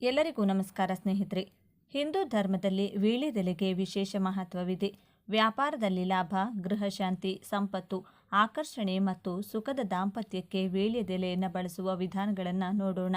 ಎಲ್ಲರಿಗೂ ನಮಸ್ಕಾರ ಸ್ನೇಹಿತರೆ. ಹಿಂದೂ ಧರ್ಮದಲ್ಲಿ ವೀಳ್ಯದೆಲೆಗೆ ವಿಶೇಷ ಮಹತ್ವವಿದೆ. ವ್ಯಾಪಾರದಲ್ಲಿ ಲಾಭ, ಗೃಹಶಾಂತಿ, ಸಂಪತ್ತು, ಆಕರ್ಷಣೆ ಮತ್ತು ಸುಖದ ದಾಂಪತ್ಯಕ್ಕೆ ವೀಳ್ಯದೆಲೆಯನ್ನು ಬಳಸುವ ವಿಧಾನಗಳನ್ನು ನೋಡೋಣ.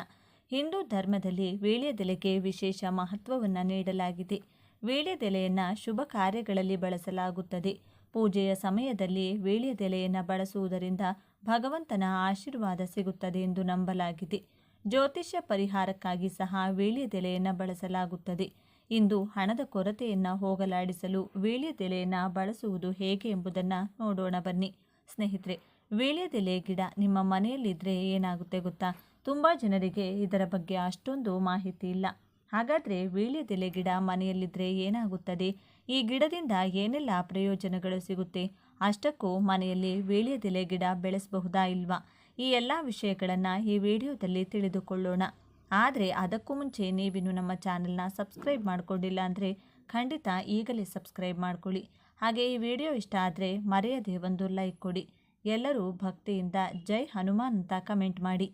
ಹಿಂದೂ ಧರ್ಮದಲ್ಲಿ ವೀಳ್ಯದೆಲೆಗೆ ವಿಶೇಷ ಮಹತ್ವವನ್ನು ನೀಡಲಾಗಿದೆ. ವೀಳ್ಯದೆಲೆಯನ್ನು ಶುಭ ಕಾರ್ಯಗಳಲ್ಲಿ ಬಳಸಲಾಗುತ್ತದೆ. ಪೂಜೆಯ ಸಮಯದಲ್ಲಿ ವೀಳ್ಯದೆಲೆಯನ್ನು ಬಳಸುವುದರಿಂದ ಭಗವಂತನ ಆಶೀರ್ವಾದ ಸಿಗುತ್ತದೆ ಎಂದು ನಂಬಲಾಗಿದೆ. ಜ್ಯೋತಿಷ್ಯ ಪರಿಹಾರಕ್ಕಾಗಿ ಸಹ ವೀಳ್ಯದೆಲೆಯನ್ನು ಬಳಸಲಾಗುತ್ತದೆ. ಇಂದು ಹಣದ ಕೊರತೆಯನ್ನು ಹೋಗಲಾಡಿಸಲು ವೀಳ್ಯದೆಲೆಯನ್ನು ಬಳಸುವುದು ಹೇಗೆ ಎಂಬುದನ್ನು ನೋಡೋಣ ಬನ್ನಿ. ಸ್ನೇಹಿತರೆ, ವೀಳ್ಯದೆಲೆ ಗಿಡ ನಿಮ್ಮ ಮನೆಯಲ್ಲಿದ್ದರೆ ಏನಾಗುತ್ತೆ ಗೊತ್ತಾ? ತುಂಬ ಜನರಿಗೆ ಇದರ ಬಗ್ಗೆ ಅಷ್ಟೊಂದು ಮಾಹಿತಿ ಇಲ್ಲ. ಹಾಗಾದರೆ ವೀಳ್ಯದೆಲೆ ಗಿಡ ಮನೆಯಲ್ಲಿದ್ದರೆ ಏನಾಗುತ್ತದೆ? ಈ ಗಿಡದಿಂದ ಏನೆಲ್ಲ ಪ್ರಯೋಜನಗಳು ಸಿಗುತ್ತೆ? ಅಷ್ಟಕ್ಕೂ ಮನೆಯಲ್ಲಿ ವೀಳ್ಯದೆಲೆ ಗಿಡ ಬೆಳೆಸಬಹುದಾ ಇಲ್ವಾ? ಈ ಎಲ್ಲ ವಿಷಯಗಳನ್ನು ಈ ವಿಡಿಯೋದಲ್ಲಿ ತಿಳಿದುಕೊಳ್ಳೋಣ. ಆದರೆ ಅದಕ್ಕೂ ಮುಂಚೆ ನೀವಿನ್ನು ನಮ್ಮ ಚಾನಲ್ನ ಸಬ್ಸ್ಕ್ರೈಬ್ ಮಾಡಿಕೊಂಡಿಲ್ಲ ಅಂದರೆ ಖಂಡಿತ ಈಗಲೇ ಸಬ್ಸ್ಕ್ರೈಬ್ ಮಾಡ್ಕೊಳ್ಳಿ. ಹಾಗೆ ಈ ವಿಡಿಯೋ ಇಷ್ಟ ಆದರೆ ಮರೆಯದೆ ಒಂದು ಲೈಕ್ ಕೊಡಿ. ಎಲ್ಲರೂ ಭಕ್ತಿಯಿಂದ ಜೈ ಹನುಮಾನ್ ಅಂತ ಕಮೆಂಟ್ ಮಾಡಿ.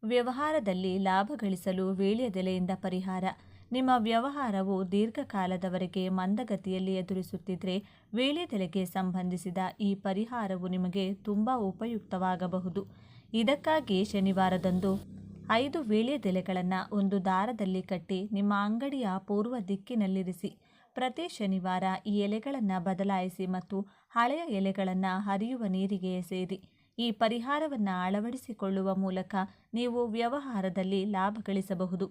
ವ್ಯವಹಾರದಲ್ಲಿ ಲಾಭ ಗಳಿಸಲು ವೀಳ್ಯದೆಲೆಯಿಂದ ಪರಿಹಾರ. ನಿಮ್ಮ ವ್ಯವಹಾರವು ದೀರ್ಘಕಾಲದವರೆಗೆ ಮಂದಗತಿಯಲ್ಲಿ ಎದುರಿಸುತ್ತಿದ್ದರೆ ವೀಳ್ಯದೆಲೆಗೆ ಸಂಬಂಧಿಸಿದ ಈ ಪರಿಹಾರವು ನಿಮಗೆ ತುಂಬ ಉಪಯುಕ್ತವಾಗಬಹುದು. ಇದಕ್ಕಾಗಿ ಶನಿವಾರದಂದು 5 ವೀಳ್ಯದೆಲೆಗಳನ್ನು ಒಂದು ದಾರದಲ್ಲಿ ಕಟ್ಟಿ ನಿಮ್ಮ ಅಂಗಡಿಯ ಪೂರ್ವ ದಿಕ್ಕಿನಲ್ಲಿರಿಸಿ. ಪ್ರತಿ ಶನಿವಾರ ಈ ಎಲೆಗಳನ್ನು ಬದಲಾಯಿಸಿ ಮತ್ತು ಹಳೆಯ ಎಲೆಗಳನ್ನು ಹರಿಯುವ ನೀರಿಗೆ ಎಸೆಯಿರಿ. ಈ ಪರಿಹಾರವನ್ನು ಅಳವಡಿಸಿಕೊಳ್ಳುವ ಮೂಲಕ ನೀವು ವ್ಯವಹಾರದಲ್ಲಿ ಲಾಭ ಗಳಿಸಬಹುದು.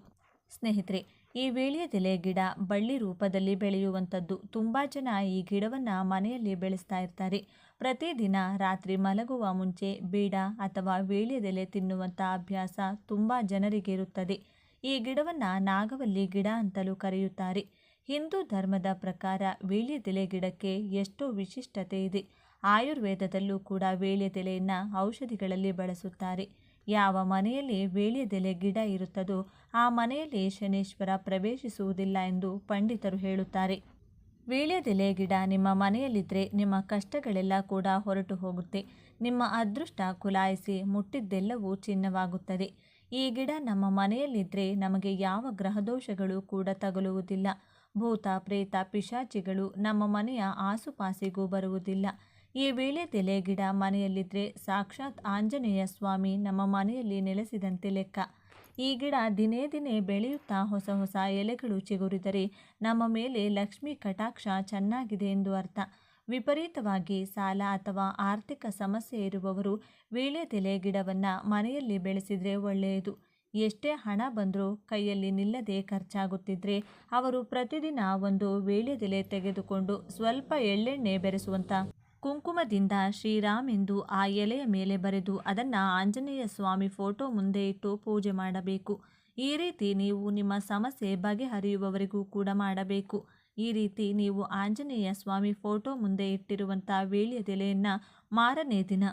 ಸ್ನೇಹಿತರೆ, ಈ ವೀಳ್ಯದೆಲೆ ಗಿಡ ಬಳ್ಳಿ ರೂಪದಲ್ಲಿ ಬೆಳೆಯುವಂಥದ್ದು. ತುಂಬ ಜನ ಈ ಗಿಡವನ್ನು ಮನೆಯಲ್ಲಿ ಬೆಳೆಸ್ತಾ ಇರ್ತಾರೆ. ಪ್ರತಿದಿನ ರಾತ್ರಿ ಮಲಗುವ ಮುಂಚೆ ಬೀಡ ಅಥವಾ ವೀಳ್ಯದೆಲೆ ತಿನ್ನುವಂಥ ಅಭ್ಯಾಸ ತುಂಬ ಜನರಿಗೆ ಇರುತ್ತದೆ. ಈ ಗಿಡವನ್ನು ನಾಗವಲ್ಲಿ ಗಿಡ ಅಂತಲೂ ಕರೆಯುತ್ತಾರೆ. ಹಿಂದೂ ಧರ್ಮದ ಪ್ರಕಾರ ವೀಳ್ಯದೆಲೆ ಗಿಡಕ್ಕೆ ಎಷ್ಟೋ ವಿಶಿಷ್ಟತೆ ಇದೆ. ಆಯುರ್ವೇದದಲ್ಲೂ ಕೂಡ ವೀಳ್ಯದೆಲೆಯನ್ನು ಔಷಧಿಗಳಲ್ಲಿ ಬಳಸುತ್ತಾರೆ. ಯಾವ ಮನೆಯಲ್ಲಿ ವೀಳ್ಯದೆಲೆ ಗಿಡ ಇರುತ್ತದೋ ಆ ಮನೆಯಲ್ಲಿ ಶನೇಶ್ವರ ಪ್ರವೇಶಿಸುವುದಿಲ್ಲ ಎಂದು ಪಂಡಿತರು ಹೇಳುತ್ತಾರೆ. ವೀಳ್ಯದೆಲೆ ಗಿಡ ನಿಮ್ಮ ಮನೆಯಲ್ಲಿದ್ದರೆ ನಿಮ್ಮ ಕಷ್ಟಗಳೆಲ್ಲ ಕೂಡ ಹೊರಟು ಹೋಗುತ್ತೆ. ನಿಮ್ಮ ಅದೃಷ್ಟ ಕುಲಾಯಿಸಿ ಮುಟ್ಟಿದ್ದೆಲ್ಲವೂ ಚಿನ್ನವಾಗುತ್ತದೆ. ಈ ಗಿಡ ನಮ್ಮ ಮನೆಯಲ್ಲಿದ್ದರೆ ನಮಗೆ ಯಾವ ಗ್ರಹದೋಷಗಳು ಕೂಡ ತಗುಲುವುದಿಲ್ಲ. ಭೂತ ಪ್ರೇತ ಪಿಶಾಚಿಗಳು ನಮ್ಮ ಮನೆಯ ಆಸುಪಾಸಿಗೂ ಬರುವುದಿಲ್ಲ. ಈ ವೀಳ್ಯದೆಲೆ ಗಿಡ ಮನೆಯಲ್ಲಿದ್ದರೆ ಸಾಕ್ಷಾತ್ ಆಂಜನೇಯ ಸ್ವಾಮಿ ನಮ್ಮ ಮನೆಯಲ್ಲಿ ನೆಲೆಸಿದಂತೆ ಲೆಕ್ಕ. ಈ ಗಿಡ ದಿನೇ ದಿನೇ ಬೆಳೆಯುತ್ತಾ ಹೊಸ ಹೊಸ ಎಲೆಗಳು ಚಿಗುರಿದರೆ ನಮ್ಮ ಮೇಲೆ ಲಕ್ಷ್ಮೀ ಕಟಾಕ್ಷ ಚೆನ್ನಾಗಿದೆ ಎಂದು ಅರ್ಥ. ವಿಪರೀತವಾಗಿ ಸಾಲ ಅಥವಾ ಆರ್ಥಿಕ ಸಮಸ್ಯೆ ಇರುವವರು ವೀಳ್ಯದೆಲೆ ಗಿಡವನ್ನು ಮನೆಯಲ್ಲಿ ಬೆಳೆಸಿದರೆ ಒಳ್ಳೆಯದು. ಎಷ್ಟೇ ಹಣ ಬಂದರೂ ಕೈಯಲ್ಲಿ ನಿಲ್ಲದೆ ಖರ್ಚಾಗುತ್ತಿದ್ದರೆ ಅವರು ಪ್ರತಿದಿನ ಒಂದು ವೀಳ್ಯದೆಲೆ ತೆಗೆದುಕೊಂಡು ಸ್ವಲ್ಪ ಎಳ್ಳೆಣ್ಣೆ ಬೆರೆಸುವಂಥ ಕುಂಕುಮದಿಂದ ಶ್ರೀರಾಮ್ ಎಂದು ಆ ಎಲೆಯ ಮೇಲೆ ಬರೆದು ಅದನ್ನು ಆಂಜನೇಯ ಸ್ವಾಮಿ ಫೋಟೋ ಮುಂದೆ ಇಟ್ಟು ಪೂಜೆ ಮಾಡಬೇಕು. ಈ ರೀತಿ ನೀವು ನಿಮ್ಮ ಸಮಸ್ಯೆ ಬಗೆಹರಿಯುವವರೆಗೂ ಕೂಡ ಮಾಡಬೇಕು. ಈ ರೀತಿ ನೀವು ಆಂಜನೇಯ ಸ್ವಾಮಿ ಫೋಟೋ ಮುಂದೆ ಇಟ್ಟಿರುವಂಥ ವೀಳ್ಯದೆಲೆಯನ್ನು ಮಾರನೇ ದಿನ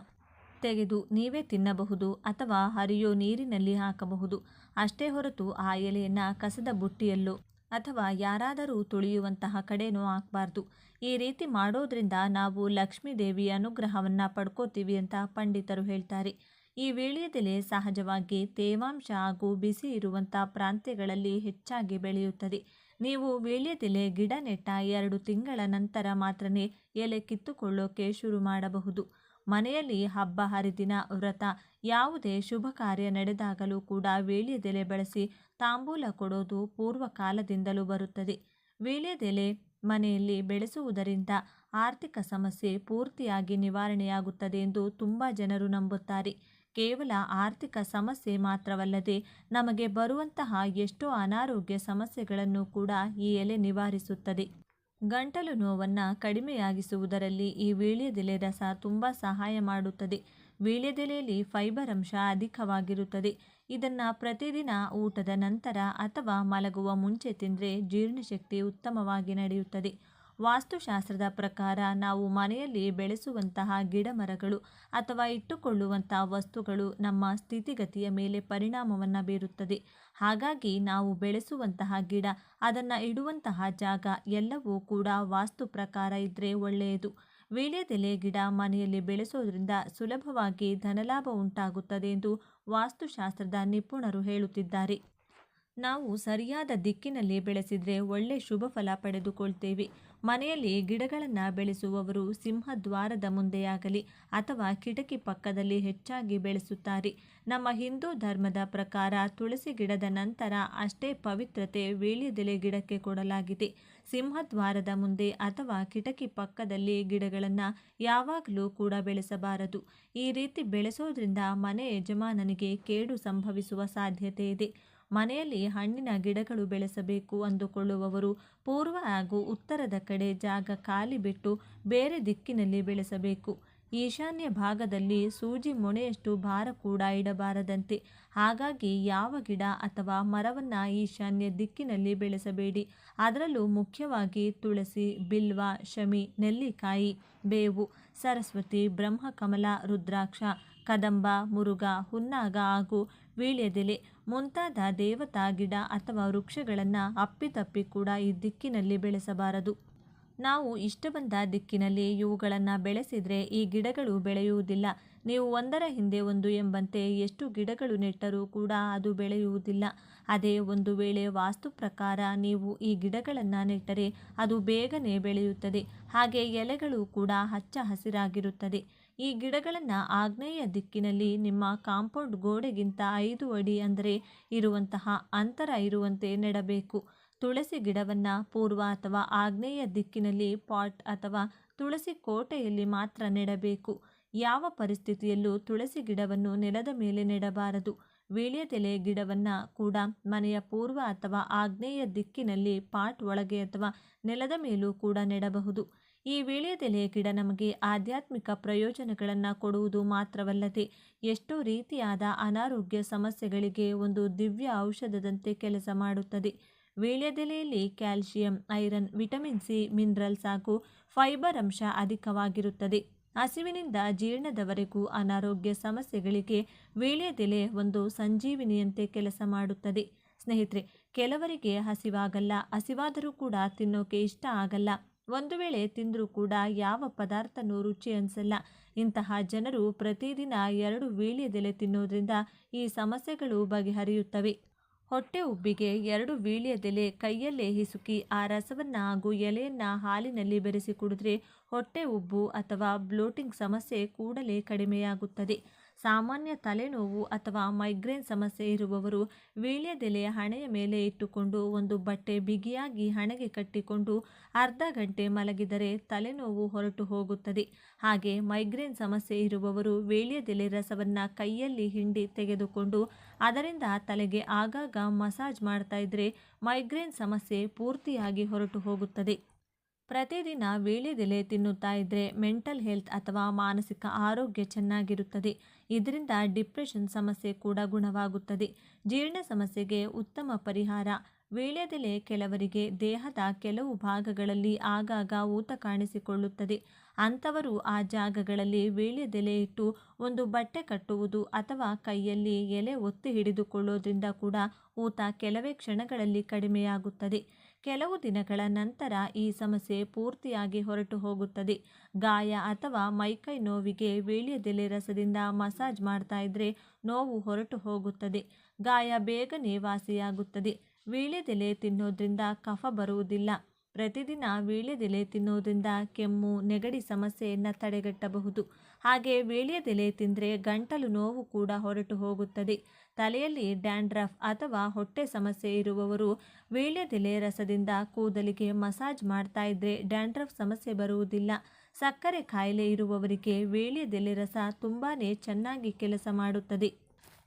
ತೆಗೆದು ನೀವೇ ತಿನ್ನಬಹುದು ಅಥವಾ ಹರಿಯೋ ನೀರಿನಲ್ಲಿ ಹಾಕಬಹುದು. ಅಷ್ಟೇ ಹೊರತು ಆ ಎಲೆಯನ್ನು ಕಸದ ಬುಟ್ಟಿಯಲ್ಲೋ ಅಥವಾ ಯಾರಾದರೂ ತುಳಿಯುವಂತಹ ಕಡೆನೂ ಹಾಕಬಾರ್ದು. ಈ ರೀತಿ ಮಾಡೋದ್ರಿಂದ ನಾವು ಲಕ್ಷ್ಮೀ ದೇವಿಯ ಅನುಗ್ರಹವನ್ನು ಪಡ್ಕೋತೀವಿ ಅಂತ ಪಂಡಿತರು ಹೇಳ್ತಾರೆ. ಈ ವೀಳ್ಯದೆಲೆ ಸಹಜವಾಗಿ ತೇವಾಂಶ ಹಾಗೂ ಬಿಸಿ ಇರುವಂಥ ಪ್ರಾಂತ್ಯಗಳಲ್ಲಿ ಹೆಚ್ಚಾಗಿ ಬೆಳೆಯುತ್ತದೆ. ನೀವು ವೀಳ್ಯದೆಲೆ ಗಿಡ ನೆಟ್ಟ 2 ತಿಂಗಳ ನಂತರ ಮಾತ್ರನೇ ಎಲೆ ಕಿತ್ತುಕೊಳ್ಳೋಕೆ ಶುರು ಮಾಡಬಹುದು. ಮನೆಯಲ್ಲಿ ಹಬ್ಬ ಹರಿದಿನ ವ್ರತ ಯಾವುದೇ ಶುಭ ಕಾರ್ಯ ನಡೆದಾಗಲೂ ಕೂಡ ವೀಳ್ಯದೆಲೆ ಬಳಸಿ ತಾಂಬೂಲ ಕೊಡೋದು ಪೂರ್ವ ಕಾಲದಿಂದಲೂ ಬರುತ್ತದೆ. ವೀಳ್ಯದೆಲೆ ಮನೆಯಲ್ಲಿ ಬೆಳೆಸುವುದರಿಂದ ಆರ್ಥಿಕ ಸಮಸ್ಯೆ ಪೂರ್ತಿಯಾಗಿ ನಿವಾರಣೆಯಾಗುತ್ತದೆ ಎಂದು ತುಂಬ ಜನರು ನಂಬುತ್ತಾರೆ. ಕೇವಲ ಆರ್ಥಿಕ ಸಮಸ್ಯೆ ಮಾತ್ರವಲ್ಲದೆ ನಮಗೆ ಬರುವಂತಹ ಎಷ್ಟೋ ಅನಾರೋಗ್ಯ ಸಮಸ್ಯೆಗಳನ್ನು ಕೂಡ ಈ ಎಲೆ ನಿವಾರಿಸುತ್ತದೆ. ಗಂಟಲು ನೋವನ್ನು ಕಡಿಮೆಯಾಗಿಸುವುದರಲ್ಲಿ ಈ ವೀಳ್ಯದೆಲೆ ರಸ ತುಂಬ ಸಹಾಯ ಮಾಡುತ್ತದೆ. ವೀಳ್ಯದೆಲೆಯಲ್ಲಿ ಫೈಬರ್ ಅಂಶ ಅಧಿಕವಾಗಿರುತ್ತದೆ. ಇದನ್ನು ಪ್ರತಿದಿನ ಊಟದ ನಂತರ ಅಥವಾ ಮಲಗುವ ಮುಂಚೆ ತಿಂದರೆ ಜೀರ್ಣಶಕ್ತಿ ಉತ್ತಮವಾಗಿ ನಡೆಯುತ್ತದೆ. ವಾಸ್ತುಶಾಸ್ತ್ರದ ಪ್ರಕಾರ ನಾವು ಮನೆಯಲ್ಲಿ ಬೆಳೆಸುವಂತಹ ಗಿಡ ಮರಗಳು ಅಥವಾ ಇಟ್ಟುಕೊಳ್ಳುವಂಥ ವಸ್ತುಗಳು ನಮ್ಮ ಸ್ಥಿತಿಗತಿಯ ಮೇಲೆ ಪರಿಣಾಮವನ್ನು ಬೀರುತ್ತದೆ. ಹಾಗಾಗಿ ನಾವು ಬೆಳೆಸುವಂತಹ ಗಿಡ, ಅದನ್ನು ಇಡುವಂತಹ ಜಾಗ ಎಲ್ಲವೂ ಕೂಡ ವಾಸ್ತು ಪ್ರಕಾರ ಇದ್ದರೆ ಒಳ್ಳೆಯದು. ವೀಳ್ಯದೆಲೆ ಗಿಡ ಮನೆಯಲ್ಲಿ ಬೆಳೆಸೋದ್ರಿಂದ ಸುಲಭವಾಗಿ ಧನಲಾಭ ಉಂಟಾಗುತ್ತದೆ ಎಂದು ವಾಸ್ತುಶಾಸ್ತ್ರದ ನಿಪುಣರು ಹೇಳುತ್ತಿದ್ದಾರೆ. ನಾವು ಸರಿಯಾದ ದಿಕ್ಕಿನಲ್ಲಿ ಬೆಳೆಸಿದ್ರೆ ಒಳ್ಳೆ ಶುಭ ಫಲ ಪಡೆದುಕೊಳ್ತೇವೆ. ಮನೆಯಲ್ಲಿ ಗಿಡಗಳನ್ನು ಬೆಳೆಸುವವರು ಸಿಂಹದ್ವಾರದ ಮುಂದೆಯಾಗಲಿ ಅಥವಾ ಕಿಟಕಿ ಪಕ್ಕದಲ್ಲಿ ಹೆಚ್ಚಾಗಿ ಬೆಳೆಸುತ್ತಾರೆ. ನಮ್ಮ ಹಿಂದೂ ಧರ್ಮದ ಪ್ರಕಾರ ತುಳಸಿ ಗಿಡದ ನಂತರ ಅಷ್ಟೇ ಪವಿತ್ರತೆ ವೀಳ್ಯದೆಲೆ ಗಿಡಕ್ಕೆ ಕೊಡಲಾಗಿದೆ. ಸಿಂಹದ್ವಾರದ ಮುಂದೆ ಅಥವಾ ಕಿಟಕಿ ಪಕ್ಕದಲ್ಲಿ ಗಿಡಗಳನ್ನು ಯಾವಾಗಲೂ ಕೂಡ ಬೆಳೆಸಬಾರದು. ಈ ರೀತಿ ಬೆಳೆಸೋದ್ರಿಂದ ಮನೆ ಯಜಮಾನನಿಗೆ ಕೇಡು ಸಂಭವಿಸುವ ಸಾಧ್ಯತೆ ಇದೆ. ಮನೆಯಲ್ಲಿ ಹಣ್ಣಿನ ಗಿಡಗಳು ಬೆಳೆಸಬೇಕು ಅಂದುಕೊಳ್ಳುವವರು ಪೂರ್ವ ಹಾಗೂ ಉತ್ತರದ ಕಡೆ ಜಾಗ ಖಾಲಿ ಬಿಟ್ಟು ಬೇರೆ ದಿಕ್ಕಿನಲ್ಲಿ ಬೆಳೆಸಬೇಕು. ಈಶಾನ್ಯ ಭಾಗದಲ್ಲಿ ಸೂಜಿ ಮೊನೆಯಷ್ಟು ಭಾರ ಕೂಡ ಇಡಬಾರದಂತೆ. ಹಾಗಾಗಿ ಯಾವ ಗಿಡ ಅಥವಾ ಮರವನ್ನು ಈಶಾನ್ಯ ದಿಕ್ಕಿನಲ್ಲಿ ಬೆಳೆಸಬೇಡಿ. ಅದರಲ್ಲೂ ಮುಖ್ಯವಾಗಿ ತುಳಸಿ, ಬಿಲ್ವ, ಶಮಿ, ನೆಲ್ಲಿಕಾಯಿ, ಬೇವು, ಸರಸ್ವತಿ, ಬ್ರಹ್ಮಕಮಲ, ರುದ್ರಾಕ್ಷ, ಕದಂಬ, ಮುರುಗ, ಹುನ್ನಾಗ ಹಾಗೂ ವೀಳ್ಯದೆಲೆ ಮುಂತಾದ ದೇವತಾ ಗಿಡ ಅಥವಾ ವೃಕ್ಷಗಳನ್ನು ಅಪ್ಪಿತಪ್ಪಿ ಕೂಡ ಈ ದಿಕ್ಕಿನಲ್ಲಿ ಬೆಳೆಸಬಾರದು. ನಾವು ಇಷ್ಟ ಬಂದ ದಿಕ್ಕಿನಲ್ಲಿ ಇವುಗಳನ್ನು ಬೆಳೆಸಿದರೆ ಈ ಗಿಡಗಳು ಬೆಳೆಯುವುದಿಲ್ಲ. ನೀವು ಒಂದರ ಹಿಂದೆ ಒಂದು ಎಂಬಂತೆ ಎಷ್ಟು ಗಿಡಗಳು ನೆಟ್ಟರೂ ಕೂಡ ಅದು ಬೆಳೆಯುವುದಿಲ್ಲ. ಅದೇ ಒಂದು ವೇಳೆ ವಾಸ್ತು ಪ್ರಕಾರ ನೀವು ಈ ಗಿಡಗಳನ್ನು ನೆಟ್ಟರೆ ಅದು ಬೇಗನೆ ಬೆಳೆಯುತ್ತದೆ. ಹಾಗೆ ಎಲೆಗಳು ಕೂಡ ಹಚ್ಚ ಹಸಿರಾಗಿರುತ್ತದೆ. ಈ ಗಿಡಗಳನ್ನು ಆಗ್ನೇಯ ದಿಕ್ಕಿನಲ್ಲಿ ನಿಮ್ಮ ಕಾಂಪೌಂಡ್ ಗೋಡೆಗಿಂತ 5 ಅಡಿ ಅಂದರೆ ಇರುವಂತಹ ಅಂತರ ಇರುವಂತೆ ನೆಡಬೇಕು. ತುಳಸಿ ಗಿಡವನ್ನು ಪೂರ್ವ ಅಥವಾ ಆಗ್ನೇಯ ದಿಕ್ಕಿನಲ್ಲಿ ಪಾಟ್ ಅಥವಾ ತುಳಸಿ ಕೋಟೆಯಲ್ಲಿ ಮಾತ್ರ ನೆಡಬೇಕು. ಯಾವ ಪರಿಸ್ಥಿತಿಯಲ್ಲೂ ತುಳಸಿ ಗಿಡವನ್ನು ನೆಲದ ಮೇಲೆ ನೆಡಬಾರದು. ವೀಳ್ಯದೆಲೆ ಗಿಡವನ್ನು ಕೂಡ ಮನೆಯ ಪೂರ್ವ ಅಥವಾ ಆಗ್ನೇಯ ದಿಕ್ಕಿನಲ್ಲಿ ಪಾಟ್ ಒಳಗೆ ಅಥವಾ ನೆಲದ ಮೇಲೂ ಕೂಡ ನೆಡಬಹುದು. ಈ ವೀಳ್ಯದೆಲೆ ಗಿಡ ನಮಗೆ ಆಧ್ಯಾತ್ಮಿಕ ಪ್ರಯೋಜನಗಳನ್ನು ಕೊಡುವುದು ಮಾತ್ರವಲ್ಲದೆ ಎಷ್ಟೋ ರೀತಿಯಾದ ಅನಾರೋಗ್ಯ ಸಮಸ್ಯೆಗಳಿಗೆ ಒಂದು ದಿವ್ಯ ಔಷಧದಂತೆ ಕೆಲಸ ಮಾಡುತ್ತದೆ. ವೀಳ್ಯದೆಲೆಯಲ್ಲಿ calcium, iron, vitamin C, minerals ಹಾಗೂ ಫೈಬರ್ ಅಂಶ ಅಧಿಕವಾಗಿರುತ್ತದೆ. ಹಸಿವಿನಿಂದ ಜೀರ್ಣದವರೆಗೂ ಅನಾರೋಗ್ಯ ಸಮಸ್ಯೆಗಳಿಗೆ ವೀಳ್ಯದೆಲೆ ಒಂದು ಸಂಜೀವಿನಿಯಂತೆ ಕೆಲಸ ಮಾಡುತ್ತದೆ. ಸ್ನೇಹಿತರೆ, ಕೆಲವರಿಗೆ ಹಸಿವಾಗಲ್ಲ, ಹಸಿವಾದರೂ ಕೂಡ ತಿನ್ನೋಕೆ ಇಷ್ಟ ಆಗಲ್ಲ. ಒಂದು ವೇಳೆ ತಿಂದರೂ ಕೂಡ ಯಾವ ಪದಾರ್ಥನೂ ರುಚಿ ಅನಿಸಲ್ಲ. ಇಂತಹ ಜನರು ಪ್ರತಿದಿನ 2 ವೀಳ್ಯದೆಲೆ ತಿನ್ನೋದ್ರಿಂದ ಈ ಸಮಸ್ಯೆಗಳು ಬಗೆಹರಿಯುತ್ತವೆ. ಹೊಟ್ಟೆ ಉಬ್ಬಿಗೆ 2 ವೀಳ್ಯದೆಲೆ ಕೈಯಲ್ಲೇ ಹಿಸುಕಿ ಆ ರಸವನ್ನು ಹಾಗೂ ಎಲೆಯನ್ನು ಹಾಲಿನಲ್ಲಿ ಬೆರೆಸಿ ಕುಡಿದ್ರೆ ಹೊಟ್ಟೆ ಉಬ್ಬು ಅಥವಾ ಬ್ಲೋಟಿಂಗ್ ಸಮಸ್ಯೆ ಕೂಡಲೇ ಕಡಿಮೆಯಾಗುತ್ತದೆ. ಸಾಮಾನ್ಯ ತಲೆನೋವು ಅಥವಾ ಮೈಗ್ರೇನ್ ಸಮಸ್ಯೆ ಇರುವವರು ವೀಳ್ಯದೆಲೆ ಹಣೆಯ ಮೇಲೆ ಇಟ್ಟುಕೊಂಡು ಒಂದು ಬಟ್ಟೆ ಬಿಗಿಯಾಗಿ ಹಣೆಗೆ ಕಟ್ಟಿಕೊಂಡು ಅರ್ಧ ಗಂಟೆ ಮಲಗಿದರೆ ತಲೆನೋವು ಹೊರಟು ಹೋಗುತ್ತದೆ. ಹಾಗೆ ಮೈಗ್ರೇನ್ ಸಮಸ್ಯೆ ಇರುವವರು ವೀಳ್ಯದೆಲೆ ರಸವನ್ನು ಕೈಯಲ್ಲಿ ಹಿಂಡಿ ತೆಗೆದುಕೊಂಡು ಅದರಿಂದ ತಲೆಗೆ ಆಗಾಗ ಮಸಾಜ್ ಮಾಡ್ತಾ ಇದ್ರೆ ಮೈಗ್ರೇನ್ ಸಮಸ್ಯೆ ಪೂರ್ತಿಯಾಗಿ ಹೊರಟು ಹೋಗುತ್ತದೆ. ಪ್ರತಿದಿನ ವೀಳ್ಯದೆಲೆ ತಿನ್ನುತ್ತಾ ಇದ್ದರೆ ಮೆಂಟಲ್ ಹೆಲ್ತ್ ಅಥವಾ ಮಾನಸಿಕ ಆರೋಗ್ಯ ಚೆನ್ನಾಗಿರುತ್ತದೆ. ಇದರಿಂದ ಡಿಪ್ರೆಷನ್ ಸಮಸ್ಯೆ ಕೂಡ ಗುಣವಾಗುತ್ತದೆ. ಜೀರ್ಣ ಸಮಸ್ಯೆಗೆ ಉತ್ತಮ ಪರಿಹಾರ ವೀಳ್ಯದೆಲೆ. ಕೆಲವರಿಗೆ ದೇಹದ ಕೆಲವು ಭಾಗಗಳಲ್ಲಿ ಆಗಾಗ ಊತ ಕಾಣಿಸಿಕೊಳ್ಳುತ್ತದೆ. ಅಂಥವರು ಆ ಜಾಗಗಳಲ್ಲಿ ವೀಳ್ಯದೆಲೆ ಇಟ್ಟು ಒಂದು ಬಟ್ಟೆ ಕಟ್ಟುವುದು ಅಥವಾ ಕೈಯಲ್ಲಿ ಎಲೆ ಒತ್ತಿ ಹಿಡಿದುಕೊಳ್ಳೋದ್ರಿಂದ ಕೂಡ ಊತ ಕೆಲವೇ ಕ್ಷಣಗಳಲ್ಲಿ ಕಡಿಮೆಯಾಗುತ್ತದೆ. ಕೆಲವು ದಿನಗಳ ನಂತರ ಈ ಸಮಸ್ಯೆ ಪೂರ್ತಿಯಾಗಿ ಹೊರಟು ಹೋಗುತ್ತದೆ. ಗಾಯ ಅಥವಾ ಮೈಕೈ ನೋವಿಗೆ ವೀಳ್ಯದೆಲೆ ರಸದಿಂದ ಮಸಾಜ್ ಮಾಡ್ತಾ ಇದ್ರೆ ನೋವು ಹೊರಟು ಹೋಗುತ್ತದೆ. ಗಾಯ ಬೇಗನೆ ವಾಸಿಯಾಗುತ್ತದೆ. ವೀಳ್ಯದೆಲೆ ತಿನ್ನೋದ್ರಿಂದ ಕಫ ಬರುವುದಿಲ್ಲ. ಪ್ರತಿದಿನ ವೀಳ್ಯದೆಲೆ ತಿನ್ನೋದ್ರಿಂದ ಕೆಮ್ಮು, ನೆಗಡಿ ಸಮಸ್ಯೆಯನ್ನು ತಡೆಗಟ್ಟಬಹುದು. ಹಾಗೆ ವೀಳ್ಯದೆಲೆ ತಿಂದರೆ ಗಂಟಲು ನೋವು ಕೂಡ ಹೊರಟು ಹೋಗುತ್ತದೆ. ತಲೆಯಲ್ಲಿ ಡ್ಯಾಂಡ್ರಫ್ ಅಥವಾ ಹೊಟ್ಟೆ ಸಮಸ್ಯೆ ಇರುವವರು ವೀಳ್ಯದೆಲೆ ರಸದಿಂದ ಕೂದಲಿಗೆ ಮಸಾಜ್ ಮಾಡ್ತಾ ಇದ್ರೆ ಡ್ಯಾಂಡ್ರಫ್ ಸಮಸ್ಯೆ ಬರುವುದಿಲ್ಲ. ಸಕ್ಕರೆ ಕಾಯಿಲೆ ಇರುವವರಿಗೆ ವೀಳ್ಯದೆಲೆ ರಸ ತುಂಬಾನೇ ಚೆನ್ನಾಗಿ ಕೆಲಸ ಮಾಡುತ್ತದೆ.